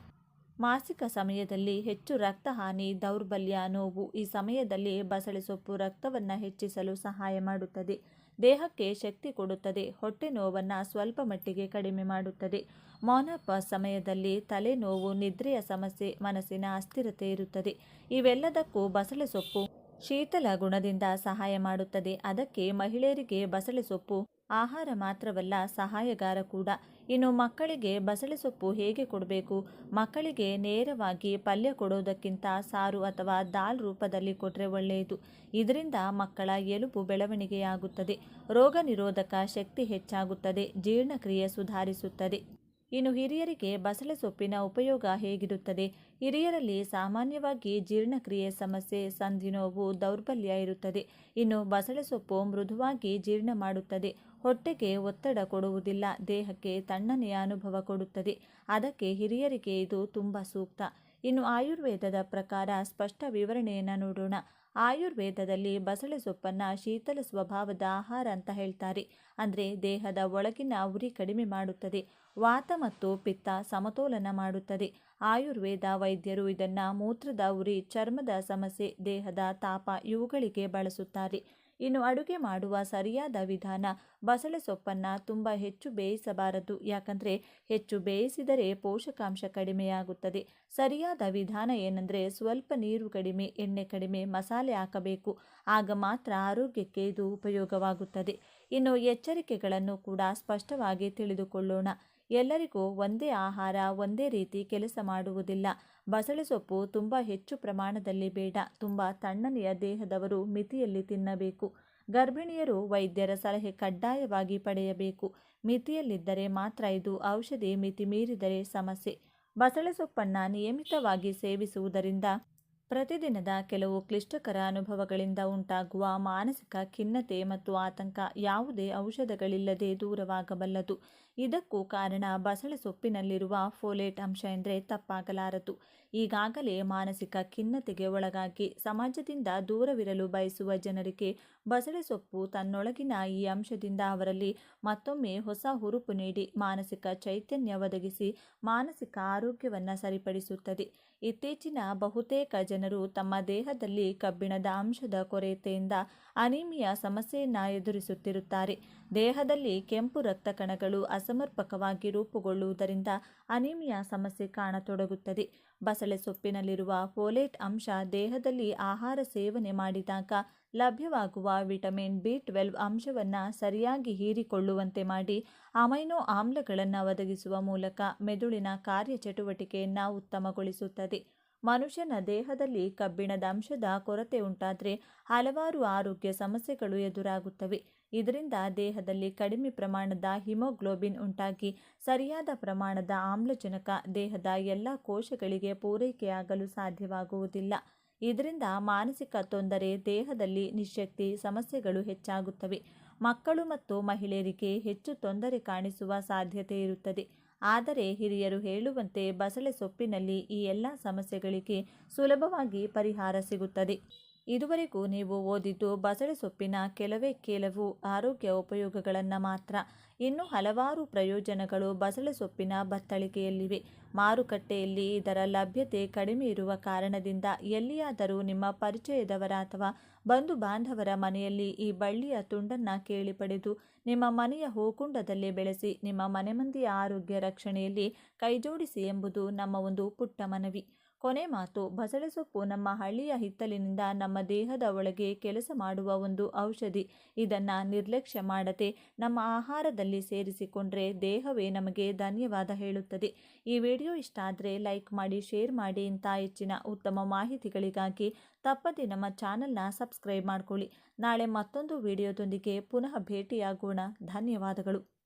ಮಾಸಿಕ ಸಮಯದಲ್ಲಿ ಹೆಚ್ಚು ರಕ್ತಹಾನಿ, ದೌರ್ಬಲ್ಯ, ನೋವು. ಈ ಸಮಯದಲ್ಲಿ ಬಸಳೆ ಸೊಪ್ಪು ರಕ್ತವನ್ನು ಹೆಚ್ಚಿಸಲು ಸಹಾಯ ಮಾಡುತ್ತದೆ. ದೇಹಕ್ಕೆ ಶಕ್ತಿ ಕೊಡುತ್ತದೆ. ಹೊಟ್ಟೆ ನೋವನ್ನು ಸ್ವಲ್ಪ ಮಟ್ಟಿಗೆ ಕಡಿಮೆ ಮಾಡುತ್ತದೆ. ಮೊನೋಪಾಸ್ ಸಮಯದಲ್ಲಿ ತಲೆನೋವು, ನಿದ್ರೆಯ ಸಮಸ್ಯೆ, ಮನಸ್ಸಿನ ಅಸ್ಥಿರತೆ ಇರುತ್ತದೆ. ಇವೆಲ್ಲದಕ್ಕೂ ಬಸಳೆ ಸೊಪ್ಪು ಶೀತಲ ಗುಣದಿಂದ ಸಹಾಯ ಮಾಡುತ್ತದೆ. ಅದಕ್ಕೆ ಮಹಿಳೆಯರಿಗೆ ಬಸಳೆ ಸೊಪ್ಪು ಆಹಾರ ಮಾತ್ರವಲ್ಲ, ಸಹಾಯಗಾರ ಕೂಡ. ಇನ್ನು ಮಕ್ಕಳಿಗೆ ಬಸಳೆ ಸೊಪ್ಪು ಹೇಗೆ ಕೊಡಬೇಕು? ಮಕ್ಕಳಿಗೆ ನೇರವಾಗಿ ಪಲ್ಯ ಕೊಡೋದಕ್ಕಿಂತ ಸಾರು ಅಥವಾ ದಾಲ್ ರೂಪದಲ್ಲಿ ಕೊಟ್ಟರೆ ಒಳ್ಳೆಯದು. ಇದರಿಂದ ಮಕ್ಕಳ ಎಲುಬು ಬೆಳವಣಿಗೆಯಾಗುತ್ತದೆ, ರೋಗ ನಿರೋಧಕ ಶಕ್ತಿ ಹೆಚ್ಚಾಗುತ್ತದೆ, ಜೀರ್ಣಕ್ರಿಯೆ ಸುಧಾರಿಸುತ್ತದೆ. ಇನ್ನು ಹಿರಿಯರಿಗೆ ಬಸಳೆ ಸೊಪ್ಪಿನ ಉಪಯೋಗ ಹೇಗಿರುತ್ತದೆ? ಹಿರಿಯರಲ್ಲಿ ಸಾಮಾನ್ಯವಾಗಿ ಜೀರ್ಣಕ್ರಿಯೆ ಸಮಸ್ಯೆ, ಸಂಧಿ ನೋವು, ದೌರ್ಬಲ್ಯ ಇರುತ್ತದೆ. ಇನ್ನು ಬಸಳೆ ಸೊಪ್ಪು ಮೃದುವಾಗಿ ಜೀರ್ಣ ಮಾಡುತ್ತದೆ, ಹೊಟ್ಟೆಗೆ ಒತ್ತಡ ಕೊಡುವುದಿಲ್ಲ, ದೇಹಕ್ಕೆ ತಣ್ಣನೆಯ ಅನುಭವ ಕೊಡುತ್ತದೆ. ಅದಕ್ಕೆ ಹಿರಿಯರಿಗೆ ಇದು ತುಂಬ ಸೂಕ್ತ. ಇನ್ನು ಆಯುರ್ವೇದದ ಪ್ರಕಾರ ಸ್ಪಷ್ಟ ವಿವರಣೆಯನ್ನು ನೋಡೋಣ. ಆಯುರ್ವೇದದಲ್ಲಿ ಬಸಳೆ ಸೊಪ್ಪನ್ನು ಶೀತಲ ಸ್ವಭಾವದ ಆಹಾರ ಅಂತ ಹೇಳ್ತಾರೆ. ಅಂದರೆ ದೇಹದ ಒಳಗಿನ ಉರಿ ಕಡಿಮೆ ಮಾಡುತ್ತದೆ, ವಾತ ಮತ್ತು ಪಿತ್ತ ಸಮತೋಲನ ಮಾಡುತ್ತದೆ. ಆಯುರ್ವೇದ ವೈದ್ಯರು ಇದನ್ನು ಮೂತ್ರದ ಉರಿ, ಚರ್ಮದ ಸಮಸ್ಯೆ, ದೇಹದ ತಾಪ ಇವುಗಳಿಗೆ ಬಳಸುತ್ತಾರೆ. ಇನ್ನು ಅಡುಗೆ ಮಾಡುವ ಸರಿಯಾದ ವಿಧಾನ. ಬಸಳೆ ಸೊಪ್ಪನ್ನು ತುಂಬ ಹೆಚ್ಚು ಬೇಯಿಸಬಾರದು. ಯಾಕಂದರೆ ಹೆಚ್ಚು ಬೇಯಿಸಿದರೆ ಪೋಷಕಾಂಶ ಕಡಿಮೆಯಾಗುತ್ತದೆ. ಸರಿಯಾದ ವಿಧಾನ ಏನಂದರೆ ಸ್ವಲ್ಪ ನೀರು ಕಡಿಮೆ, ಎಣ್ಣೆ ಕಡಿಮೆ, ಮಸಾಲೆ ಹಾಕಬೇಕು. ಆಗ ಮಾತ್ರ ಆರೋಗ್ಯಕ್ಕೆ ಇದು ಉಪಯೋಗವಾಗುತ್ತದೆ. ಇನ್ನು ಎಚ್ಚರಿಕೆಗಳನ್ನು ಕೂಡ ಸ್ಪಷ್ಟವಾಗಿ ತಿಳಿದುಕೊಳ್ಳೋಣ. ಎಲ್ಲರಿಗೂ ಒಂದೇ ಆಹಾರ ಒಂದೇ ರೀತಿ ಕೆಲಸ ಮಾಡುವುದಿಲ್ಲ. ಬಸಳೆ ಸೊಪ್ಪು ತುಂಬ ಹೆಚ್ಚು ಪ್ರಮಾಣದಲ್ಲಿ ಬೇಡ. ತುಂಬ ತಣ್ಣನೆಯ ದೇಹದವರು ಮಿತಿಯಲ್ಲಿ ತಿನ್ನಬೇಕು. ಗರ್ಭಿಣಿಯರು ವೈದ್ಯರ ಸಲಹೆ ಕಡ್ಡಾಯವಾಗಿ ಪಡೆಯಬೇಕು. ಮಿತಿಯಲ್ಲಿದ್ದರೆ ಮಾತ್ರ ಇದು ಔಷಧಿ, ಮಿತಿ ಮೀರಿದರೆ ಸಮಸ್ಯೆ. ಬಸಳೆ ಸೊಪ್ಪನ್ನು ನಿಯಮಿತವಾಗಿ ಸೇವಿಸುವುದರಿಂದ ಪ್ರತಿದಿನದ ಕೆಲವು ಕ್ಲಿಷ್ಟಕರ ಅನುಭವಗಳಿಂದ ಉಂಟಾಗುವ ಮಾನಸಿಕ ಖಿನ್ನತೆ ಮತ್ತು ಆತಂಕ ಯಾವುದೇ ಔಷಧಗಳಿಲ್ಲದೆ ದೂರವಾಗಬಲ್ಲದು. ಇದಕ್ಕೂ ಕಾರಣ ಬಸಳೆ ಸೊಪ್ಪಿನಲ್ಲಿರುವ ಫೋಲೇಟ್ ಅಂಶ ಎಂದರೆ ತಪ್ಪಾಗಲಾರದು. ಈಗಾಗಲೇ ಮಾನಸಿಕ ಖಿನ್ನತೆಗೆ ಒಳಗಾಗಿ ಸಮಾಜದಿಂದ ದೂರವಿರಲು ಬಯಸುವ ಜನರಿಗೆ ಬಸಳೆ ಸೊಪ್ಪು ತನ್ನೊಳಗಿನ ಈ ಅಂಶದಿಂದ ಅವರಲ್ಲಿ ಮತ್ತೊಮ್ಮೆ ಹೊಸ ಹುರುಪು ನೀಡಿ ಮಾನಸಿಕ ಚೈತನ್ಯ ಒದಗಿಸಿ ಮಾನಸಿಕ ಆರೋಗ್ಯವನ್ನು ಸರಿಪಡಿಸುತ್ತದೆ. ಇತ್ತೀಚಿನ ಬಹುತೇಕ ಜನರು ತಮ್ಮ ದೇಹದಲ್ಲಿ ಕಬ್ಬಿಣದ ಅಂಶದ ಕೊರತೆಯಿಂದ ಅನೀಮಿಯಾ ಸಮಸ್ಯೆಯನ್ನು ಎದುರಿಸುತ್ತಿರುತ್ತಾರೆ. ದೇಹದಲ್ಲಿ ಕೆಂಪು ರಕ್ತ ಕಣಗಳು ಅಸಮರ್ಪಕವಾಗಿ ರೂಪುಗೊಳ್ಳುವುದರಿಂದ ಅನೀಮಿಯಾ ಸಮಸ್ಯೆ ಕಾಣತೊಡಗುತ್ತದೆ. ಬಸಳೆ ಸೊಪ್ಪಿನಲ್ಲಿರುವ ಫೋಲೇಟ್ ಅಂಶ ದೇಹದಲ್ಲಿ ಆಹಾರ ಸೇವನೆ ಮಾಡಿದಾಗ ಲಭ್ಯವಾಗುವ ವಿಟಮಿನ್ ಬಿ12 ಅಂಶವನ್ನು ಸರಿಯಾಗಿ ಹೀರಿಕೊಳ್ಳುವಂತೆ ಮಾಡಿ ಅಮೈನೋ ಆಮ್ಲಗಳನ್ನು ಒದಗಿಸುವ ಮೂಲಕ ಮೆದುಳಿನ ಕಾರ್ಯಚಟುವಟಿಕೆಯನ್ನು ಉತ್ತಮಗೊಳಿಸುತ್ತದೆ. ಮನುಷ್ಯನ ದೇಹದಲ್ಲಿ ಕಬ್ಬಿಣದ ಅಂಶದ ಕೊರತೆ ಉಂಟಾದರೆ ಹಲವಾರು ಆರೋಗ್ಯ ಸಮಸ್ಯೆಗಳು ಎದುರಾಗುತ್ತವೆ. ಇದರಿಂದ ದೇಹದಲ್ಲಿ ಕಡಿಮೆ ಪ್ರಮಾಣದ ಹಿಮೋಗ್ಲೋಬಿನ್ ಉಂಟಾಗಿ ಸರಿಯಾದ ಪ್ರಮಾಣದ ಆಮ್ಲಜನಕ ದೇಹದ ಎಲ್ಲ ಕೋಶಗಳಿಗೆ ಪೂರೈಕೆಯಾಗಲು ಸಾಧ್ಯವಾಗುವುದಿಲ್ಲ. ಇದರಿಂದ ಮಾನಸಿಕ ತೊಂದರೆ, ದೇಹದಲ್ಲಿ ನಿಶ್ಶಕ್ತಿ ಸಮಸ್ಯೆಗಳು ಹೆಚ್ಚಾಗುತ್ತವೆ. ಮಕ್ಕಳು ಮತ್ತು ಮಹಿಳೆಯರಿಗೆ ಹೆಚ್ಚು ತೊಂದರೆ ಕಾಣಿಸುವ ಸಾಧ್ಯತೆ ಇರುತ್ತದೆ. ಆದರೆ ಹಿರಿಯರು ಹೇಳುವಂತೆ ಬಸಳೆ ಸೊಪ್ಪಿನಲ್ಲಿ ಈ ಎಲ್ಲ ಸಮಸ್ಯೆಗಳಿಗೆ ಸುಲಭವಾಗಿ ಪರಿಹಾರ ಸಿಗುತ್ತದೆ. ಇದುವರೆಗೂ ನೀವು ಓದಿದ್ದು ಬಸಳೆ ಸೊಪ್ಪಿನ ಕೆಲವು ಆರೋಗ್ಯ ಉಪಯೋಗಗಳನ್ನು ಮಾತ್ರ. ಇನ್ನೂ ಹಲವಾರು ಪ್ರಯೋಜನಗಳು ಬಸಳೆ ಸೊಪ್ಪಿನ ಬತ್ತಳಿಕೆಯಲ್ಲಿವೆ. ಮಾರುಕಟ್ಟೆಯಲ್ಲಿ ಇದರ ಲಭ್ಯತೆ ಕಡಿಮೆ ಇರುವ ಕಾರಣದಿಂದ ಎಲ್ಲಿಯಾದರೂ ನಿಮ್ಮ ಪರಿಚಯದವರ ಅಥವಾ ಬಂಧು ಬಾಂಧವರ ಮನೆಯಲ್ಲಿ ಈ ಬಳ್ಳಿಯ ತುಂಡನ್ನು ಕೇಳಿ ಪಡೆದು ನಿಮ್ಮ ಮನೆಯ ಹೂಕುಂಡದಲ್ಲಿ ಬೆಳೆಸಿ ನಿಮ್ಮ ಮನೆ ಮಂದಿಯ ಆರೋಗ್ಯ ರಕ್ಷಣೆಯಲ್ಲಿ ಕೈಜೋಡಿಸಿ ಎಂಬುದು ನಮ್ಮ ಒಂದು ಪುಟ್ಟ ಮನವಿ. ಕೊನೆ ಮಾತು, ಬಸಳೆ ಸೊಪ್ಪು ನಮ್ಮ ಹಳ್ಳಿಯ ಹಿತ್ತಲಿನಿಂದ ನಮ್ಮ ದೇಹದ ಒಳಗೆ ಕೆಲಸ ಮಾಡುವ ಒಂದು ಔಷಧಿ. ಇದನ್ನು ನಿರ್ಲಕ್ಷ್ಯ ಮಾಡದೆ ನಮ್ಮ ಆಹಾರದಲ್ಲಿ ಸೇರಿಸಿಕೊಂಡ್ರೆ ದೇಹವೇ ನಮಗೆ ಧನ್ಯವಾದ ಹೇಳುತ್ತದೆ. ಈ ವಿಡಿಯೋ ಇಷ್ಟ ಆದರೆ ಲೈಕ್ ಮಾಡಿ, ಶೇರ್ ಮಾಡಿ. ಇಂಥ ಹೆಚ್ಚಿನ ಉತ್ತಮ ಮಾಹಿತಿಗಳಿಗಾಗಿ ತಪ್ಪದೆ ನಮ್ಮ ಚಾನಲ್ನ ಸಬ್ಸ್ಕ್ರೈಬ್ ಮಾಡ್ಕೊಳ್ಳಿ. ನಾಳೆ ಮತ್ತೊಂದು ವಿಡಿಯೋದೊಂದಿಗೆ ಪುನಃ ಭೇಟಿಯಾಗೋಣ. ಧನ್ಯವಾದಗಳು.